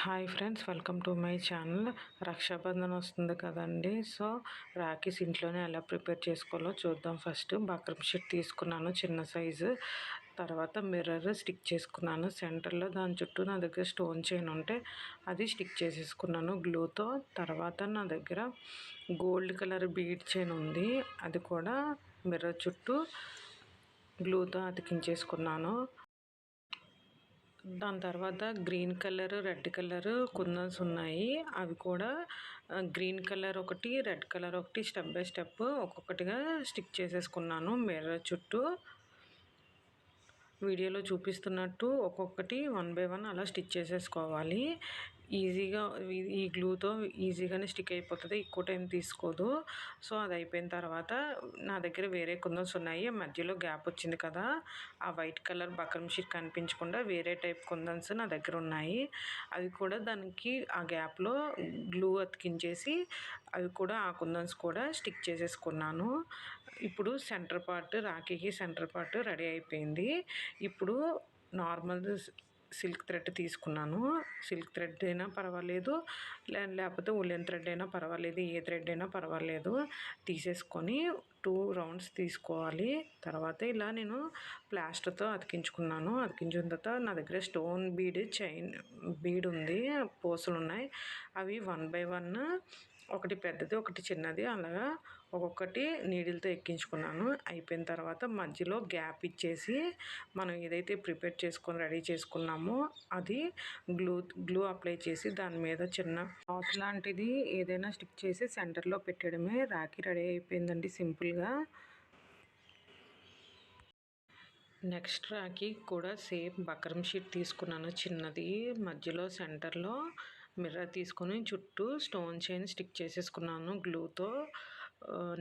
Hi friends, welcome to my channel. Raksha Bandhan వస్తుంది కదండి. So rakhis ఇంట్లోనే ఎలా ప్రిపేర్ చేసుకోవాలో చూద్దాం. ఫస్ట్ బక్రం షీట్ తీసుకున్నాను చిన్న సైజు. తర్వాత మిర్రర్ స్టిక్ చేసుకున్నాను సెంటర్లో. దాని చుట్టూ నా దగ్గర స్టోన్ చైన్ ఉంటే అది స్టిక్ చేసేసుకున్నాను గ్లూతో. తర్వాత నా దగ్గర గోల్డ్ కలర్ బీడ్ చైన్ ఉంది, అది కూడా మిర్రర్ చుట్టూ గ్లూతో అతికించేసుకున్నాను. దాని తర్వాత గ్రీన్ కలర్, రెడ్ కలర్ కుందన్స్ ఉన్నాయి. అవి కూడా గ్రీన్ కలర్ ఒకటి, రెడ్ కలర్ ఒకటి స్టెప్ బై స్టెప్ ఒక్కొక్కటిగా స్టిక్ చేసేసుకున్నాను మిర్రర్ చుట్టూ. వీడియోలో చూపిస్తున్నట్టు ఒక్కొక్కటి 1 బై 1 అలా స్టిచ్ చేసేసుకోవాలి. ఈజీగా ఈ గ్లూతో ఈజీగానే స్టిక్ అయిపోతుంది, ఎక్కువ టైం తీసుకోదు. సో అది అయిపోయిన తర్వాత నా దగ్గర వేరే కుందన్స్ ఉన్నాయి. మధ్యలో గ్యాప్ వచ్చింది కదా, ఆ వైట్ కలర్ బక్రం షీట్ కనిపించకుండా వేరే టైప్ కుందన్స్ నా దగ్గర ఉన్నాయి. అవి కూడా దానికి ఆ గ్యాప్లో గ్లూ అతికించేసి అవి కూడా ఆ కుందన్స్ కూడా స్టిక్ చేసేసుకున్నాను. ఇప్పుడు సెంటర్ పార్ట్, రాఖీకి సెంటర్ పార్ట్ రెడీ అయిపోయింది. ఇప్పుడు నార్మల్ సిల్క్ థ్రెడ్ తీసుకున్నాను. సిల్క్ థ్రెడ్ అయినా పర్వాలేదు, లేకపోతే ఉలెన్ థ్రెడ్ అయినా పర్వాలేదు, ఏ థ్రెడ్ అయినా పర్వాలేదు. తీసేసుకొని 2 రౌండ్స్ తీసుకోవాలి. తర్వాత ఇలా నేను ప్లాస్టర్తో అతికించుకున్నాను. అతికించిన తర్వాత నా దగ్గర స్టోన్ బీడ్ ఉంది, పూసలు ఉన్నాయి. అవి 1 బై 1, ఒకటి పెద్దది ఒకటి చిన్నది, అలాగా ఒక్కొక్కటి నీడిల్తో ఎక్కించుకున్నాను. అయిపోయిన తర్వాత మధ్యలో గ్యాప్ ఇచ్చేసి మనం ఏదైతే ప్రిపేర్ చేసుకొని రెడీ చేసుకున్నామో అది గ్లూ అప్లై చేసి దాని మీద చిన్న క్లాత్ లాంటిది ఏదైనా స్టిక్ చేసి సెంటర్లో పెట్టడమే. రాఖీ రెడీ అయిపోయిందండి సింపుల్గా. నెక్స్ట్ రాఖీ కూడా సేమ్ బక్రం షీట్ తీసుకున్నాను చిన్నది. మధ్యలో సెంటర్లో మిర్రర్ తీసుకొని చుట్టూ స్టోన్ చైన్ స్టిక్ చేసేసుకున్నాను గ్లూతో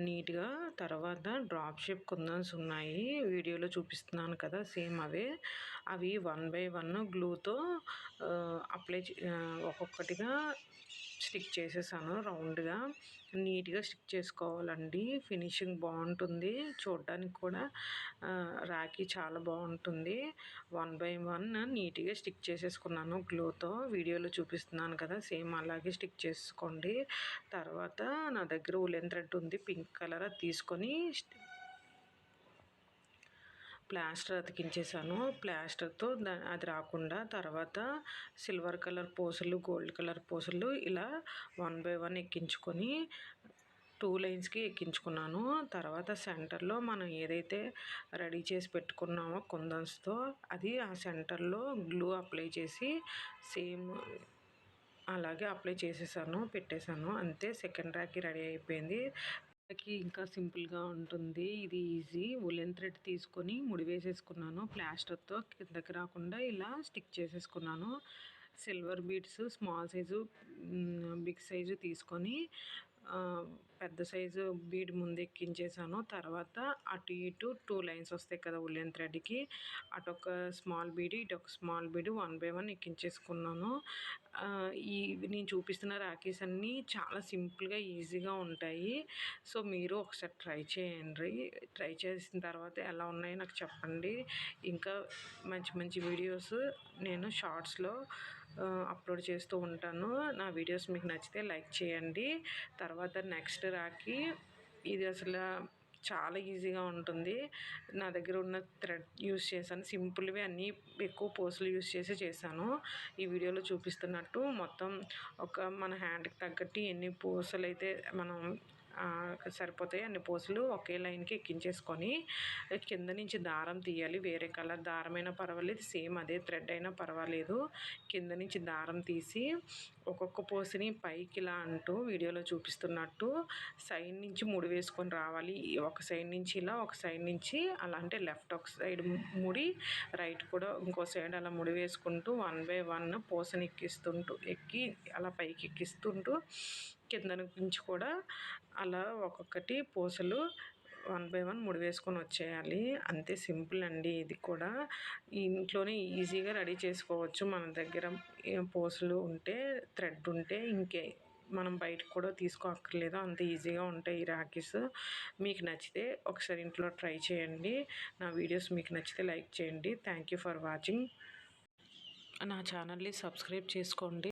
నీట్గా. తర్వాత డ్రాప్ షేప్ కుందన్స్ ఉన్నాయి, వీడియోలో చూపిస్తున్నాను కదా సేమ్ అవే. అవి 1 బై 1 గ్లూతో ఒక్కొక్కటిగా స్టిక్ చేసేసాను రౌండ్గా. నీట్గా స్టిక్ చేసుకోవాలండి, ఫినిషింగ్ బాగుంటుంది, చూడడానికి కూడా రాఖీ చాలా బాగుంటుంది. 1 బై 1 నీట్గా స్టిక్ చేసేసుకున్నాను గ్లూతో, వీడియోలో చూపిస్తున్నాను కదా సేమ్ అలాగే స్టిక్ చేసుకోండి. తర్వాత నా దగ్గర ఉలెన్ థ్రెడ్ ఉంది పింక్ కలర్, అది తీసుకొని ప్లాస్టర్ అతికించేసాను. ప్లాస్టర్తో అది రాకుండా తర్వాత సిల్వర్ కలర్ పూసలు, గోల్డ్ కలర్ పూసలు ఇలా 1 బై 1 ఎక్కించుకొని 2 లైన్స్కి ఎక్కించుకున్నాను. తర్వాత సెంటర్లో మనం ఏదైతే రెడీ చేసి పెట్టుకున్నామో కుందన్స్తో అది ఆ సెంటర్లో గ్లూ అప్లై చేసి సేమ్ అలాగే అప్లై చేసేసాను, పెట్టేశాను. అంతే, సెకండ్ రాఖీ రెడీ అయిపోయింది. రాఖీ ఇంకా సింపుల్గా ఉంటుంది, ఇది ఈజీ. ఉలెన్ థ్రెడ్ తీసుకొని ముడి వేసేసుకున్నాను, ప్లాస్టర్తో కిందకి రాకుండా ఇలా స్టిక్ చేసేసుకున్నాను. Silver beads small size, big size తీసుకొని పెద్ద సైజు బీడ్ ముందు ఎక్కించేసాను. తర్వాత అటు ఇటు 2 లైన్స్ వస్తాయి కదా ఉలెన్ థ్రెడ్కి, అటొక స్మాల్ బీడ్ ఇటొక స్మాల్ బీడ్ 1 బై 1 ఎక్కించేసుకున్నాను. నేను చూపిస్తున్న రాఖీస్ అన్నీ చాలా సింపుల్గా ఈజీగా ఉంటాయి. సో మీరు ఒకసారి ట్రై చేయండి. ట్రై చేసిన తర్వాత ఎలా ఉన్నాయో నాకు చెప్పండి. ఇంకా మంచి మంచి వీడియోస్ నేను షార్ట్స్లో అప్లోడ్ చేస్తూ ఉంటాను. నా వీడియోస్ మీకు నచ్చితే లైక్ చేయండి. తర్వాత నెక్స్ట్ రాఖీ ఇది అసలు చాలా ఈజీగా ఉంటుంది. నా దగ్గర ఉన్న థ్రెడ్ యూస్ చేశాను, సింపుల్వి అన్నీ ఎక్కువ పూసలు యూస్ చేసి చేశాను. ఈ వీడియోలో చూపిస్తున్నట్టు మొత్తం మన హ్యాండ్కి తగ్గట్టు ఎన్ని పూసలు అయితే మనం సరిపోతాయి అన్ని పూసలు ఒకే లైన్కి ఎక్కించేసుకొని కింద నుంచి దారం తీయాలి. వేరే కలర్ దారం అయినా పర్వాలేదు, సేమ్ అదే థ్రెడ్ అయినా పర్వాలేదు. కింద నుంచి దారం తీసి ఒక్కొక్క పూసని పైకి ఇలా అంటూ వీడియోలో చూపిస్తున్నట్టు సైడ్ నుంచి ముడి వేసుకొని రావాలి. ఒక సైడ్ నుంచి ఇలా, ఒక సైడ్ నుంచి అలా, అంటే లెఫ్ట్ ఒక సైడ్ ముడి, రైట్ కూడా ఇంకో సైడ్ అలా ముడి వేసుకుంటూ 1 బై 1 పూసని ఎక్కి అలా పైకి ఎక్కిస్తుంటూ కింద నుంచి కూడా అలా ఒక్కొక్కటి పూసలు 1 బై 1 ముడి వేసుకొని వచ్చేయాలి. అంతే, సింపుల్ అండి. ఇది కూడా ఇంట్లోనే ఈజీగా రెడీ చేసుకోవచ్చు. మన దగ్గర పూసలు ఉంటే, థ్రెడ్ ఉంటే ఇంకే మనం బయటకు కూడా తీసుకోక్కర్లేదు, అంత ఈజీగా ఉంటాయి ఈ రాఖీస్. మీకు నచ్చితే ఒకసారి ఇంట్లో ట్రై చేయండి. నా వీడియోస్ మీకు నచ్చితే లైక్ చేయండి. Thank you for watching. నా ఛానల్ని సబ్స్క్రైబ్ చేసుకోండి.